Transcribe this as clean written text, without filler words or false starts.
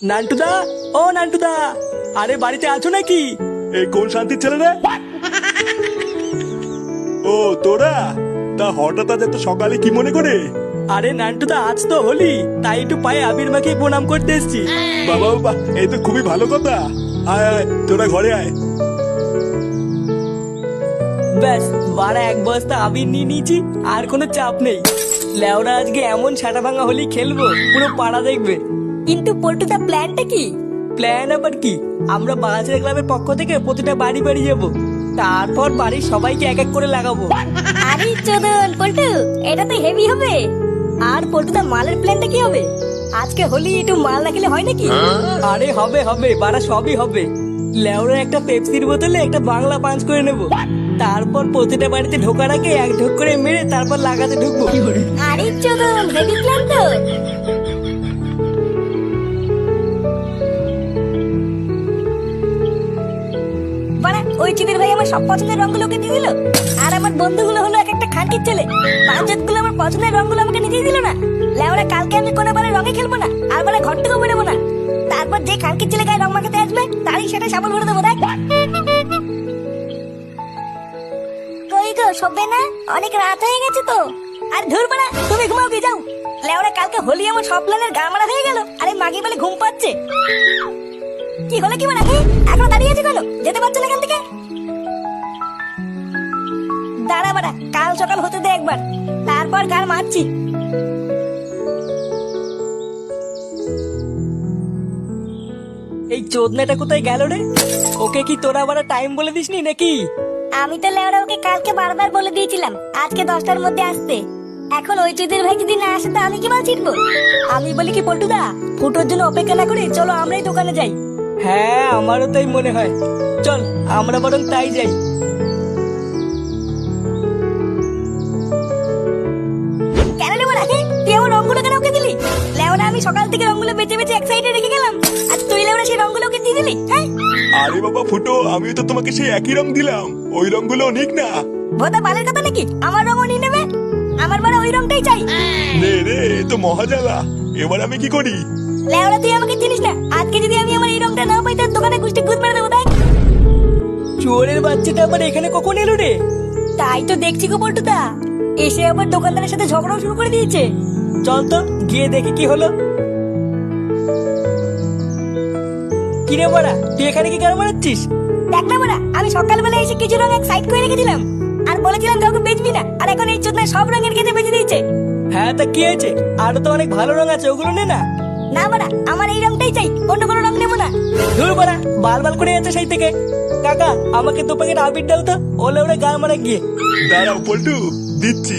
নান্টুদা, ও নান্টুদা, আরে বাড়িতে আছো নাকি? এই কোন শান্তির ছেলে রে? ও তোরা, তা হঠাৎ আজ এত সকালে কি মনে করে? আরে নান্টুদা, আজ তো হোলি, তাই একটু পায়ে আবির মাখিয়ে প্রণাম করতে এসেছি। বাবা বাবা, এই তো খুবই ভালো কথা। আয় আয়, তোরা ঘরে আয়। ব্যাস, বাড়া এক বস্তা আবির নিয়ে নিয়েছি, আর কোনো চাপ নেই। লেওরা আজকে এমন ছাটা ভাঙা হোলি খেলবো, পুরো পাড়া দেখবে। কিন্তু পল্টুদা প্ল্যানটা কি? প্ল্যান আবার কি? আমরা বাগাছের ক্লাবের পক্ষ থেকে প্রতিটা বাড়ি বাড়ি যাবো, তারপর বাড়ির সবাইকে এক এক করে লাগাবো। আরে চোদন পল্টু, এটা তো হেভি হবে। আর পল্টুদা মালের প্ল্যানটা কি হবে? আজকে হোলি একটু মাল না খেলে হয় নাকি? আরে হবে হবে, বাড়া সবই হবে। লেওরা একটা পেপসির বোতলে একটা বাংলা পাঞ্চ করে নেব, তারপর প্রতিটা বাড়িতে ঢোকার আগে এক ঢোক করে মেরে তারপর লাগাতে ঢুকবো। আরে চোদন, হেভি প্ল্যান তো। বাড়া, ওই চিদের ভাই আমার সব পছন্দের রঙগুলোকে দিয়ে দিল, আর আমার বন্ধুগুলো হলো এক একটা খানকির ছেলে। পাঁচজনগুলো আমার পছন্দের রঙগুলো আমাকে নিজেই দিল না। লেওরা কালকে আমি কোনো বারে রঙে খেলবো না, আর বারে ঘর থেকেও বেরোবো না। তারপর যে খানকির ছেলে গায়ে রং মাখাতে আসবে, তারই সেটা সাবল ভরে দেবো। দেখ কই গো, শোবে না? অনেক রাত হয়ে গেছে তো। আর ধুর বাড়া, তুমি ঘুমাও গিয়ে যাও। লেওরা কালকে হোলি আমার সব প্ল্যানের গা মারা হয়ে গেল, আরে মাগি বলে ঘুম পাচ্ছে। কি হলো কি বাড়া, এখনো দাঁড়িয়ে আছে কেন? যেতে পারছো না এখান থেকে? দাঁড়া বাড়া, কাল সকাল হতে দে একবার, তারপর গান মারছি। এই চোদনাটা কোথায় গেল রে? ওকে কি তোরা আবার টাইম বলে দিসনি নাকি? আমি তো লেওরা ওকে কালকে বারবার বলে দিয়েছিলাম আজকে 10টার মধ্যে আসতে। এখন ওই চুদির ভাই যদি না আসে তো আমি কি মাল ছিটবো? আমি বলি কি পল্টুদা, ফুটোর জন্য অপেক্ষা না করে চলো আমরাই দোকানে যাই। হ্যাঁ, আমারও তাই মনে হয়। চল আমরা বরং তাই যাই। কেন নেবো না? তুই আমার রঙগুলো কেন ওকে দিলি? লেওরা আমি সকাল থেকে রঙগুলো বেঁচে বেঁচে এক সাইডে রেখে গেলাম, আর তুই লেওরা সেই রঙগুলো ওকে দিয়ে দিলি। হ্যাঁ, আরে বাবা ফুটো, আমিও তো তোমাকে সেই একই রং দিলাম, ওই রংগুলো নিক না। ভোদা বালের কথা নাকি আমার রঙও নিয়ে নেবে? আমার বারে ওই রংটাই চাই। রে রে, এ তো মহাজালা, এবার আমি কি করি? লেওরা তুই আমাকে চিনিস না, আজকে যদি আমি আমার এই রংটা না পাই তার দোকানে গুষ্টি গুদ মেরে দেবো। দেখ চোরের বাচ্চাটা আবার এখানে কখন এলো রে? তাই তো দেখছি গো পল্টুদা, এসে আবার দোকানদারের সাথে ঝগড়াও শুরু করে দিয়েছে। চল তো গিয়ে দেখি কি হলো। কিরে বড়া, তুই এখানে কি কেন মারাচ্ছিস? দেখ না বড়া, আমি সকালবেলা এসে কিছু রং এক সাইড করে রেখেছিলাম, আর বলেছিলাম কাউকে বেচবি না, আর এখন এই চোদনা সব রঙের কেটে বেঁচে দিয়েছে। হ্যাঁ, তা কি হয়েছে? আরো তো অনেক ভালো রং আছে, ওগুলো নে না। না বড়া, আমার এই রংটাই চাই, অন্য কোনো রং নেবো না। ধুর বড়া, বাল বাল করে যাচ্ছে সেই থেকে। কাকা, আমাকে 2 প্যাকেট আবির দাও তো, ওলে ওরে গা মারা গিয়ে। দাঁড়াও পল্টু, দিচ্ছি।